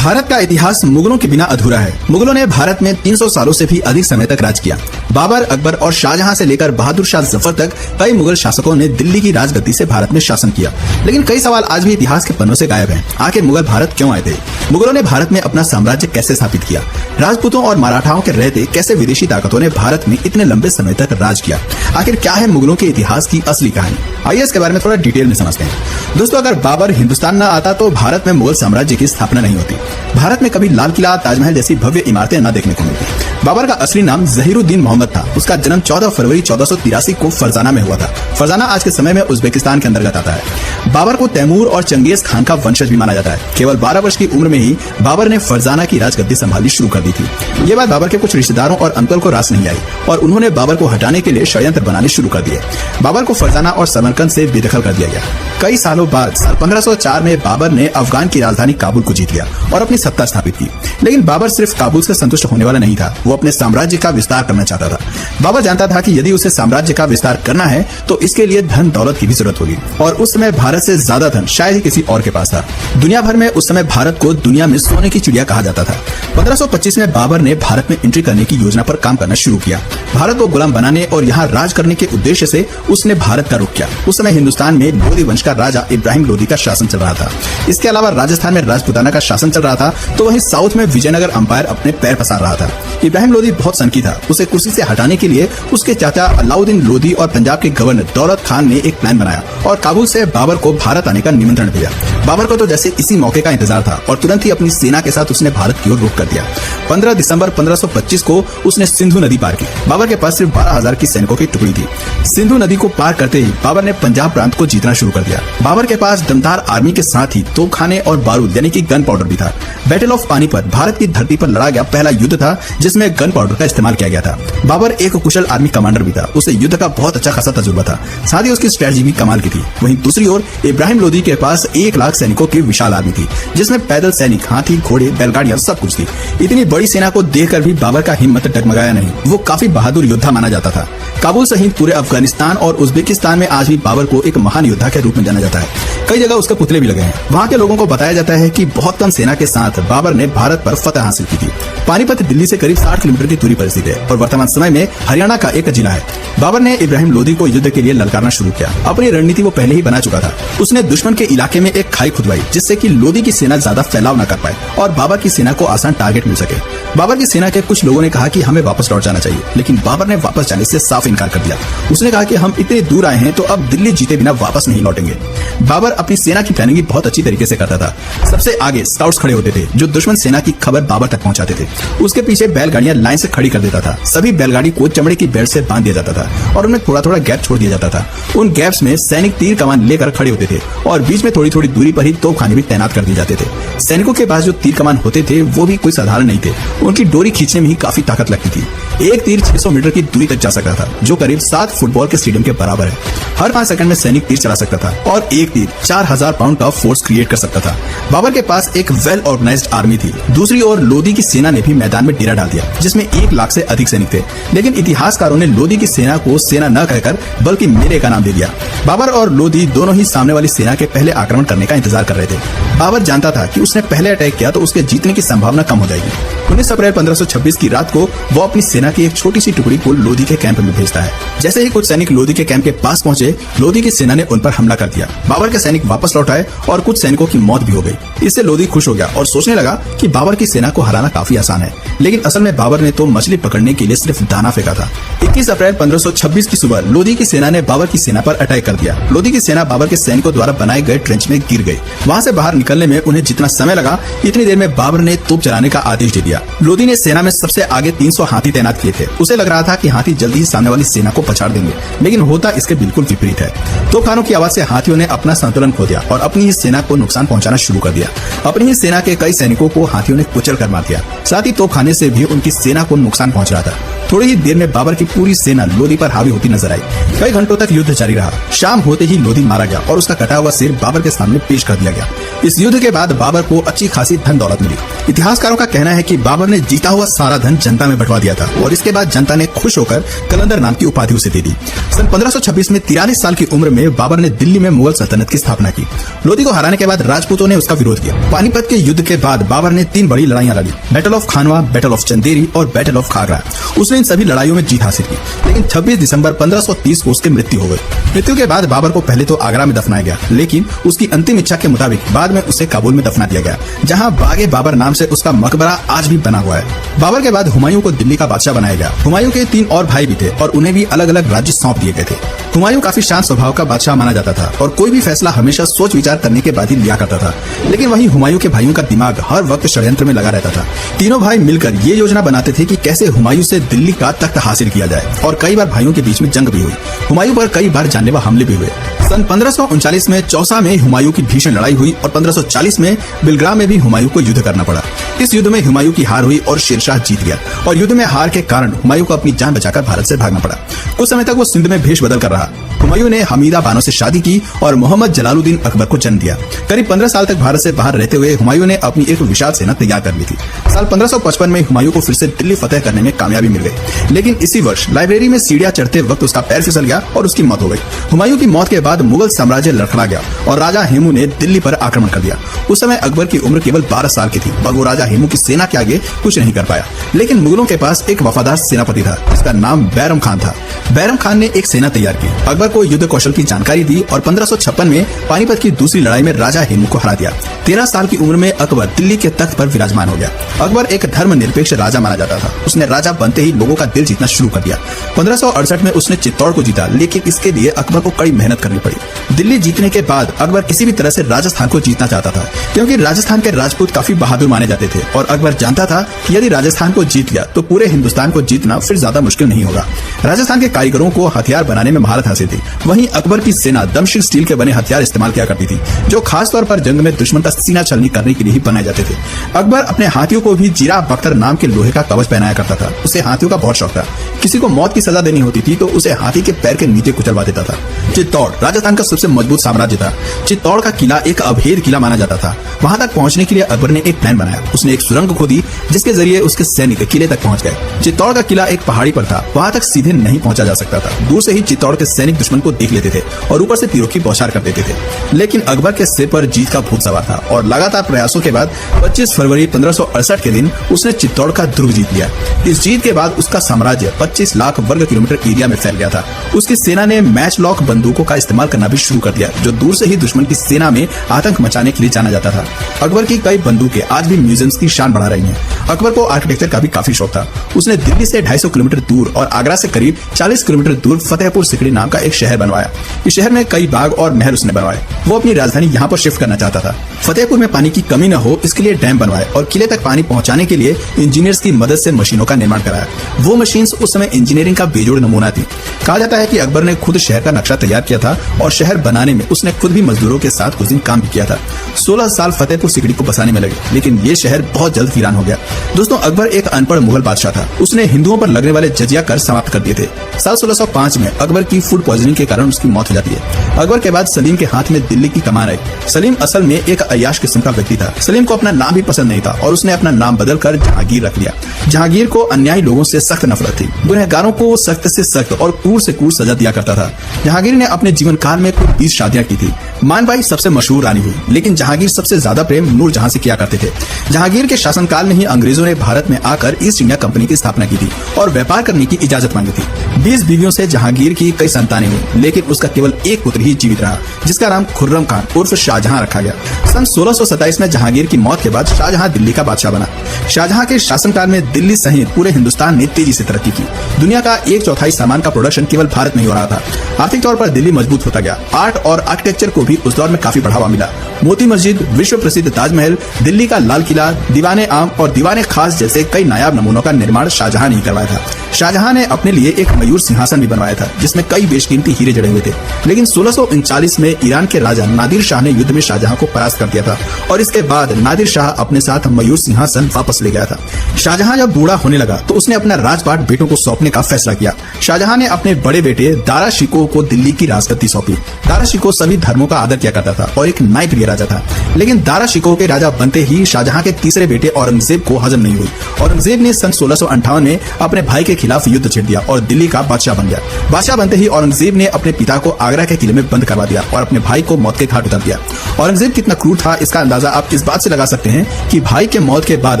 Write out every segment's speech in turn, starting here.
भारत का इतिहास मुगलों के बिना अधूरा है। मुगलों ने भारत में 300 सालों से भी अधिक समय तक राज किया। बाबर, अकबर और शाहजहां से लेकर बहादुर शाह जफर तक कई मुगल शासकों ने दिल्ली की राजगद्दी से भारत में शासन किया। लेकिन कई सवाल आज भी इतिहास के पन्नों से गायब हैं। आखिर मुगल भारत क्यों आए थे? मुगलों ने भारत में अपना साम्राज्य कैसे स्थापित किया? राजपूतों और मराठाओं के रहते कैसे विदेशी ताकतों ने भारत में इतने लंबे समय तक राज किया? आखिर क्या है मुगलों के इतिहास की असली कहानी? आइए इसके बारे में थोड़ा डिटेल में समझते हैं। दोस्तों, अगर बाबर हिंदुस्तान न आता तो भारत में मुगल साम्राज्य की स्थापना नहीं होती। भारत में कभी लाल किला, ताजमहल जैसी भव्य इमारतें न देखने को मिलती। बाबर का असली नाम जहीरुद्दीन मोहम्मद था। उसका जन्म 14 फरवरी 1483 को फरजाना में हुआ था। फरजाना आज के समय में उज्बेकिस्तान के अंतर्गत आता है। बाबर को तैमूर और चंगेज खान का वंशज भी माना जाता है। केवल 12 वर्ष की उम्र में ही बाबर ने फरजाना की राजगद्दी संभालनी शुरू कर दी थी। ये बात बाबर के कुछ रिश्तेदारों और अंकल को रास नहीं आई और उन्होंने बाबर को हटाने के लिए षड्यंत्र बनाने शुरू कर दिए। बाबर को फरजाना और समरकंद से बेदखल कर दिया गया। कई सालों बाद साल 1504 में बाबर ने अफगान की राजधानी काबुल को जीत लिया और अपनी सत्ता स्थापित की। लेकिन बाबर सिर्फ काबुल से संतुष्ट होने वाला नहीं था, वो अपने साम्राज्य का विस्तार करना चाहता था। बाबर जानता था कि यदि उसे साम्राज्य का विस्तार करना है तो इसके लिए धन दौलत की भी जरूरत होगी और उस समय भारत से ज्यादा धन शायद ही किसी और के पास था। दुनिया भर में उस समय भारत को दुनिया में सोने की चिड़िया कहा जाता था। 1525 में बाबर ने भारत में एंट्री करने की योजना पर काम करना शुरू किया। भारत को गुलाम बनाने और यहाँ राज करने के उद्देश्य से उसने भारत का रुख किया। उस समय हिंदुस्तान में लोधी वंश का राजा इब्राहिम लोधी का शासन चल रहा था। इसके अलावा राजस्थान में राजपुताना का शासन चल रहा था, तो वहीं साउथ में विजयनगर अंपायर अपने पैर पसार रहा था। इब्राहिम लोधी बहुत सनकी था। उसे कुर्सी से हटाने के लिए उसके चाचा अलाउद्दीन लोधी और पंजाब के गवर्नर दौलत खान ने एक प्लान बनाया और काबुल से बाबर को भारत आने का निमंत्रण दिया। बाबर को तो जैसे इसी मौके का इंतजार था और तुरंत ही अपनी सेना के साथ उसने भारत की ओर रुख कर दिया। 15 दिसंबर 1525 को उसने सिंधु नदी पार की। बाबर के पास सिर्फ 12,000 की सैनिकों की टुकड़ी थी। सिंधु नदी को पार करते ही बाबर ने पंजाब प्रांत को जीतना शुरू कर दिया। बाबर के पास दमदार आर्मी के साथ ही तोपखाने और बारूद यानी कि गन पाउडर भी था। बैटल ऑफ पानीपत भारत की धरती पर लड़ा गया पहला युद्ध था जिसमें गन पाउडर का इस्तेमाल किया गया था। बाबर एक कुशल आर्मी कमांडर भी था। उसे युद्ध का बहुत अच्छा खासा तजुर्बा था। साथ ही उसकी स्ट्रेटजी भी कमाल की थी। वहीं दूसरी ओर इब्राहिम लोधी के पास 1 लाख सैनिकों की विशाल आर्मी थी जिसमें पैदल सैनिक, हाथी, घोड़े, बैलगाड़ियां सब कुछ थी। इतनी बड़ी सेना को देखकर भी बाबर का हिम्मत डगमगाया नहीं। वो काफी बहादुर योद्धा माना जाता था। काबुल सहित पूरे अफगानिस्तान और उज्बेकिस्तान में आज भी बाबर को एक महान योद्धा के रूप में जाना जाता है। कई जगह उसके पुतले भी लगे हैं। वहाँ के लोगों को बताया जाता है कि बहुत कम सेना के साथ बाबर ने भारत पर फतह हासिल की थी। पानीपत दिल्ली से करीब 60 किलोमीटर की दूरी पर स्थित है और वर्तमान समय में हरियाणा का एक जिला है। बाबर ने इब्राहिम लोधी को युद्ध के लिए ललकारना शुरू किया। अपनी रणनीति वो पहले ही बना चुका था। उसने दुश्मन के इलाके में एक खाई खुदवाई जिससे कि लोधी की सेना ज्यादा फैलाव न कर पाए और बाबर की सेना को आसान टारगेट मिल सके। बाबर की सेना के कुछ लोगों ने कहा कि हमें वापस लौट जाना चाहिए, लेकिन बाबर ने वापस जाने से साफ इनकार कर दिया। उसने कहा कि हम इतने दूर आए हैं तो अब दिल्ली जीते बिना वापस नहीं लौटेंगे। बाबर अपनी सेना की प्लानिंग बहुत अच्छी तरीके से करता था। सबसे आगे स्काउट्स खड़े होते थे जो दुश्मन सेना की खबर बाबर तक पहुंचाते थे। उसके पीछे बैलगाड़ियां लाइन से खड़ी कर देता था। सभी बैलगाड़ी को चमड़े की बेल्ट से बांध दिया जाता था और उनमें थोड़ा थोड़ा गैप छोड़ दिया जाता था। उन गैप्स में सैनिक तीर कमान लेकर खड़े होते थे और बीच में थोड़ी थोड़ी दूरी पर ही तोपखाने भी तैनात कर दिए जाते थे। सैनिकों के पास जो तीर कमान होते थे वो भी कोई साधारण नहीं थे। उनकी डोरी खींचने में ही काफी ताकत लगती थी। एक तीर 600 मीटर की दूरी तक जा सकता था जो करीब 7 फुटबॉल के स्टेडियम के बराबर है। हर 5 सेकंड में सैनिक तीर चला सकता था और एक तीर 4000 पाउंड का फोर्स क्रिएट कर सकता था। बाबर के पास एक वेल ऑर्गेनाइज्ड आर्मी थी। दूसरी ओर लोधी की सेना ने भी मैदान में डेरा डाल दिया जिसमें 1 लाख से अधिक सैनिक थे। लेकिन इतिहासकारों ने लोधी की सेना को सेना न कहकर बल्कि मेले का नाम दे दिया। बाबर और लोधी दोनों ही सामने वाली सेना के पहले आक्रमण करने का इंतजार कर रहे थे। बाबर जानता था कि उसने पहले अटैक किया तो उसके जीतने की संभावना कम हो जाएगी। 19 अप्रैल 1526 की रात को वो अपनी सेना की एक छोटी सी टुकड़ी को लोधी के कैंप में भेजता है। जैसे ही कुछ सैनिक लोधी के कैंप के पास पहुंचे, लोधी की सेना ने उन पर हमला कर दिया। बाबर के सैनिक वापस लौट आए और कुछ सैनिकों की मौत भी हो गई। इससे लोधी खुश हो गया और सोचने लगा कि बाबर की सेना को हराना काफी आसान है। लेकिन असल में बाबर ने तो मछली पकड़ने के लिए सिर्फ दाना फेंका था। 21 अप्रैल 1526 की सुबह लोधी की सेना ने बाबर की सेना पर अटैक कर दिया। लोधी की सेना बाबर के सैनिकों द्वारा बनाए गए ट्रेंच में गिर गई। वहाँ से बाहर निकलने में उन्हें जितना समय लगा इतनी देर में बाबर ने तोप चलाने का आदेश दे दिया। लोधी ने सेना में सबसे आगे 300 हाथी तैनात किए थे। उसे लग रहा था कि हाथी जल्दी ही सामने वाली सेना को पछाड़ देंगे, लेकिन होता इसके बिल्कुल विपरीत है। तोपखानों की आवाज से हाथियों ने अपना संतुलन खो दिया और अपनी ही सेना को नुकसान पहुंचाना शुरू कर दिया। अपनी ही सेना के कई सैनिकों को हाथियों ने कुचल कर मार दिया। साथ ही तोपखाने से भी उनकी सेना को नुकसान पहुंच रहा था। थोड़ी ही देर में बाबर की पूरी सेना लोधी पर हावी होती नजर आई। कई घंटों तक युद्ध जारी रहा। शाम होते ही लोधी मारा गया और उसका कटा हुआ सिर बाबर के सामने पेश कर दिया गया। इस युद्ध के बाद बाबर को अच्छी खासी धन दौलत मिली। इतिहासकारों का कहना है कि बाबर ने जीता हुआ सारा धन जनता में बंटवा दिया था और इसके बाद जनता ने खुश होकर कलंदर नाम की उपाधि उसे दे दी। सन 1526 में 43 साल की उम्र में बाबर ने दिल्ली में मुगल सल्तनत की स्थापना की। लोधी को हराने के बाद राजपूतों ने उसका विरोध किया। पानीपत के युद्ध के बाद बाबर ने 3 बड़ी लड़ाइयां लड़ी, battle of Khanwa, battle of Chanderi और बैटल ऑफ खागरा। उसने इन सभी लड़ाइयों में जीत हासिल की, लेकिन 26 दिसंबर 1530 को उसकी मृत्यु हो गई। मृत्यु के बाद बाबर को पहले तो आगरा में दफनाया गया, लेकिन उसकी अंतिम इच्छा के मुताबिक बाद में उसे काबुल में दफना दिया गया, जहां बागे बाबर नाम से उसका मकबरा आज भी बना हुआ है। बाबर के बाद हुमायूं को दिल्ली का बादशाह बनाया गया। हुमायूं के 3 और भाई भी थे और उन्हें भी अलग अलग राज्य सौंप दिए गए थे। हुमायूं काफी शांत स्वभाव का बादशाह माना जाता था और कोई भी फैसला हमेशा सोच विचार करने के बाद ही लिया करता था। लेकिन वहीं हुमायूं के भाइयों का दिमाग हर वक्त षड्यंत्र में लगा रहता था। तीनों भाई मिलकर ये योजना बनाते थे कि कैसे हुमायूं से दिल्ली का तख्त हासिल किया जाए और कई बार भाइयों के बीच में जंग भी हुई। हुमायूं पर कई बार जानलेवा हमले भी हुए। सन 1539 में चौसा में हुमायूं की भीषण लड़ाई हुई और 1540 में बिलग्राम में भी हुमायूं को युद्ध करना पड़ा। इस युद्ध में हुमायूं की हार हुई और शेरशाह जीत गया और युद्ध में हार के कारण हुमायूं को अपनी जान बचाकर भारत से भागना पड़ा। कुछ समय तक वो सिंध में भेष बदल कर रहा। हुमायूं ने हमीदा बानो से शादी की और मोहम्मद जलालुद्दीन अकबर को जन्म दिया। करीब 15 साल तक भारत से बाहर रहते हुए हुमायूं ने अपनी एक विशाल सेना तैयार कर ली थी। साल 1555 में हुमायूं को फिर से दिल्ली फतेह करने में कामयाबी मिल गई, लेकिन इसी वर्ष लाइब्रेरी में सीढ़ियां चढ़ते वक्त उसका पैर फिसल गया और उसकी मौत हो गई। हुमायूं की मौत के बाद मुगल साम्राज्य लड़खड़ा गया और राजा हेमू ने दिल्ली पर आक्रमण कर दिया। उस समय अकबर की उम्र केवल 12 साल की थी, पर वो राजा हेमू की सेना के आगे कुछ नहीं कर पाया। लेकिन मुगलों के पास एक वफादार सेनापति था जिसका नाम बैरम खान था। बैरम खान ने एक सेना तैयार की, अकबर को युद्ध कौशल की जानकारी दी और 1556 में पानीपत की दूसरी लड़ाई में राजा हेमू को हरा दिया। 13 साल की उम्र में अकबर दिल्ली के तख्त पर विराजमान हो गया। अकबर एक धर्मनिरपेक्ष राजा माना जाता था। उसने राजा बनते ही लोगों का दिल जीतना शुरू कर दिया। 1568 में उसने चित्तौड़ को जीता, लेकिन इसके लिए अकबर को कड़ी मेहनत करनी पड़ी। दिल्ली जीतने के बाद अकबर किसी भी तरह से राजस्थान को जीतना चाहता था, क्योंकि राजस्थान के राजपूत काफी बहादुर माने जाते थे और अकबर जानता था कि यदि राजस्थान को जीत लिया तो पूरे हिंदुस्तान को जीतना फिर ज्यादा मुश्किल नहीं होगा। राजस्थान के कारीगरों को हथियार बनाने में महारत हासिल थी। वहीं अकबर की सेना दमशिक स्टील के बने हथियार इस्तेमाल किया करती थी, जो खासतौर पर जंग में दुश्मन का सीना छलनी करने के लिए ही बनाए जाते थे। अकबर अपने हाथियों को भी जीरा बख्तर नाम के लोहे का कवच पहनाया करता था। उसे हाथियों का बहुत शौक था। किसी को मौत की सजा देनी होती थी तो उसे हाथी के पैर के नीचे कुचलवा देता था। चित्तौड़ राजस्थान का सबसे मजबूत साम्राज्य था। चित्तौड़ का किला एक अभेद किला माना जाता था। वहां तक पहुंचने के लिए अकबर ने एक प्लान बनाया। उसने एक सुरंग खोदी जिसके जरिए उसके सैनिक किले तक पहुंच गए। चित्तौड़ का किला एक पहाड़ी पर था, वहां तक सीधे नहीं पहुंचा जा सकता था। दूर से ही चित्तौड़ के सैनिक दुश्मन को देख लेते थे और ऊपर से तीरों की बौछार कर देते थे। लेकिन अकबर के सिर पर जीत का भूत सवार था और लगातार प्रयासों के बाद 25 फरवरी 1568 के दिन उसने चित्तौड़ का दुर्ग जीत लिया। इस जीत के बाद उसका साम्राज्य 25 लाख वर्ग किलोमीटर एरिया में फैल गया था। उसकी सेना ने मैच लॉक बंदूकों का इस्तेमाल करना भी शुरू कर दिया, जो दूर से ही दुश्मन की सेना में आतंक मचाने के लिए जाना जाता था। अकबर की कई बंदूकें आज भी म्यूजियम्स की शान बढ़ा रही हैं। अकबर को आर्किटेक्चर का भी काफी शौक था। उसने दिल्ली से 250 किलोमीटर दूर और आगरा से करीब 40 किलोमीटर दूर फतेहपुर सिकड़ी नाम का एक शहर बनवाया। इस शहर में कई बाग और महल उसने बनवाए। वो अपनी राजधानी यहाँ पर शिफ्ट करना चाहता था। फतेहपुर में पानी की कमी न हो इसके लिए डैम बनवाए और किले तक पानी पहुंचाने के लिए इंजीनियर्स की मदद से मशीनों का निर्माण कराया। वो मशीन उस समय इंजीनियरिंग का बेजोड़ नमूना थी। कहा जाता है कि अकबर ने खुद शहर का नक्शा तैयार किया था और शहर बनाने में उसने खुद भी मजदूरों के साथ कुछ दिन काम भी किया था। 16 साल फतेहपुर सिकड़ी को बसाने में लगे, लेकिन ये शहर बहुत जल्द वीरान हो गया। दोस्तों, अकबर एक अनपढ़ मुगल बादशाह था। उसने हिंदुओं पर लगने वाले जजिया कर समाप्त कर दिए थे। साल 1605 में अकबर की फूड पॉइजनिंग के कारण उसकी मौत हो जाती है। अकबर के बाद सलीम के हाथ में दिल्ली की कमान आई। सलीम असल में एक अय्याश किस्म का व्यक्ति था। सलीम को अपना नाम भी पसंद नहीं था और उसने अपना नाम बदलकर जहांगीर रख लिया। जहांगीर को अन्यायी लोगों से सख्त नफरत थी। गुनहगारों को सख्त से सख्त और क्रूर से क्रूर सजा दिया करता था। जहांगीर ने अपने जीवन काल में कुल 20 शादियां की थी। मानबाई सबसे मशहूर रानी हुई, लेकिन जहांगीर सबसे ज्यादा प्रेम नूरजहां से किया करते थे। जहांगीर के शासनकाल में ही अंग्रेजों ने भारत में आकर ईस्ट इंडिया कंपनी की स्थापना की थी और व्यापार करने की इजाजत मांगी थी। 20 बीवियों से जहांगीर की कई संतानें हुई, लेकिन उसका केवल एक पुत्र ही जीवित रहा, जिसका नाम खुर्रम खान उर्फ शाहजहां रखा गया। सन 1627 में जहांगीर की मौत के बाद शाहजहां दिल्ली का बादशाह बना। शाहजहां के शासनकाल में दिल्ली सहित पूरे हिंदुस्तान ने तेजी से तरक्की की। दुनिया का 1/4 सामान का प्रोडक्शन केवल भारत में ही हो रहा था। आर्थिक तौर पर दिल्ली मजबूत होता गया। आर्ट और आर्किटेक्चर को भी उस दौर में काफी बढ़ावा मिला। मोती मस्जिद, विश्व प्रसिद्ध ताजमहल, दिल्ली का लाल किला, दीवाने आम और दीवाने खास जैसे कई नायाब नमूनों का निर्माण शाहजहां ने करवाया था। शाहजहां ने अपने लिए एक मयूर सिंहासन भी बनवाया था जिसमें कई बेशकीमती हीरे जड़े हुए थे। लेकिन 1639 में ईरान के राजा नादिर शाह ने युद्ध में शाहजहां को परास्त कर दिया था और इसके बाद नादिर शाह अपने साथ मयूर सिंहासन वापस ले गया था। शाहजहां जब बूढ़ा होने लगा तो उसने अपना राजपाट बेटों को सौंपने का फैसला किया। शाहजहां ने अपने बड़े बेटे दारा शिकोह को दिल्ली की राजगद्दी सौंपी। दारा शिकोह सभी धर्मों का आदर किया करता था और एक न्यायप्रिय राजा था। लेकिन दारा शिकोह के राजा बनते ही शाहजहां के तीसरे बेटे औरंगजेब को हजम नहीं हुई। औरंगजेब ने सन 1658 में अपने भाई के खिलाफ युद्ध छेड़ दिया और दिल्ली का बादशाह बन गया। बादशाह बनते ही औरंगजेब ने अपने पिता को आगरा के किले में बंद करवा दिया और अपने भाई को मौत के घाट उतार दिया। औरंगजेब कितना क्रूर था इसका अंदाजा आप इस बात से लगा सकते हैं कि भाई के मौत के बाद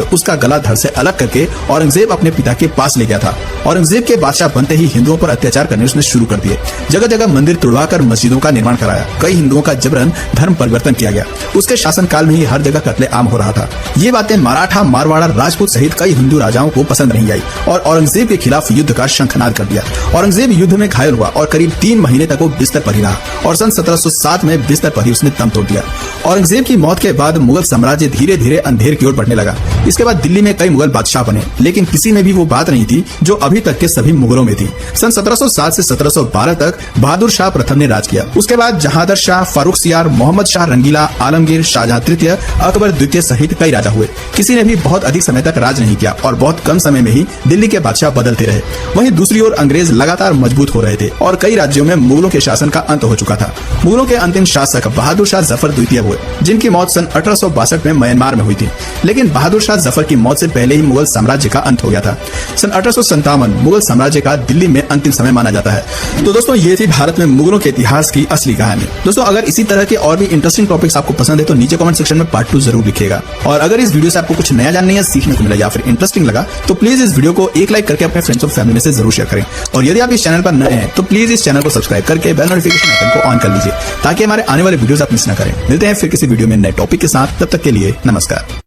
उसका गला धड़ से अलग करके औरंगजेब अपने पिता के पास ले गया था। औरंगजेब के बादशाह बनते ही हिंदुओं पर अत्याचार करने उसने शुरू कर दिए। जगह जगह मंदिर तुड़वाकर मस्जिदों का निर्माण कराया। कई हिंदुओं का जबरन धर्म परिवर्तन किया गया। उसके शासनकाल में ही हर जगह कत्ले आम हो रहा था। ये बातें मराठा, मारवाड़ा, राजपूत सहित कई हिंदू राजाओं को पसंद नहीं आई और औरंगजेब के खिलाफ युद्ध का शंखनाद कर दिया। औरंगजेब युद्ध में घायल हुआ और करीब 3 महीने तक वो बिस्तर पर ही रहा और सन 1707 में बिस्तर पर ही उसने दम तोड़ दिया। औरंगजेब की मौत के बाद मुगल साम्राज्य धीरे धीरे अंधेर की ओर बढ़ने लगा। इसके बाद दिल्ली में कई मुगल बादशाह बने, लेकिन किसी में भी वो बात नहीं थी जो अभी तक के सभी मुगलों में थी। सन 1707 से 1712 तक बहादुर शाह प्रथम ने राज किया। उसके बाद जहांदर शाह, फारुखसियार, मोहम्मद शाह रंगीला, आलमगीर, शाहजहां तृतीय, अकबर द्वितीय सहित कई राजा हुए। किसी ने भी बहुत अधिक समय तक राज नहीं किया और बहुत कम समय में ही दिल्ली के बादशाह बदलते रहे। वहीं दूसरी ओर अंग्रेज लगातार मजबूत हो रहे थे और कई राज्यों में मुगलों के शासन का अंत हो चुका था। मुगलों के अंतिम शासक बहादुर शाह जफर द्वितीय हुए, जिनकी मौत सन 1862 में म्यांमार में हुई थी। लेकिन बहादुर शाह जफर की मौत से पहले ही मुगल साम्राज्य का अंत हो गया था। सन 1857 मुगल साम्राज्य का दिल्ली में अंतिम समय माना जाता है। तो दोस्तों, ये थी भारत में मुगलों के इतिहास की असली कहानी। दोस्तों, अगर इसी तरह के और भी इंटरेस्टिंग टॉपिक्स आपको पसंद है तो नीचे कमेंट सेक्शन में पार्ट 2 जरूर लिखिएगा। और अगर इस वीडियो से आपको कुछ नया जानने या सीखने को मिला या फिर इंटरेस्टिंग लगा तो प्लीज इस वीडियो को एक लाइक करके अपने फ्रेंड्स और फैमिली में से जरूर शेयर करें। और यदि आप इस चैनल पर नए हैं तो प्लीज इस चैनल को सब्सक्राइब करके बेल नोटिफिकेशन आइकन को ऑन कर लीजिए ताकि हमारे आने वाले वीडियोस आप मिस न करें। मिलते हैं फिर किसी वीडियो में नए टॉपिक के साथ। तब तक के लिए नमस्कार।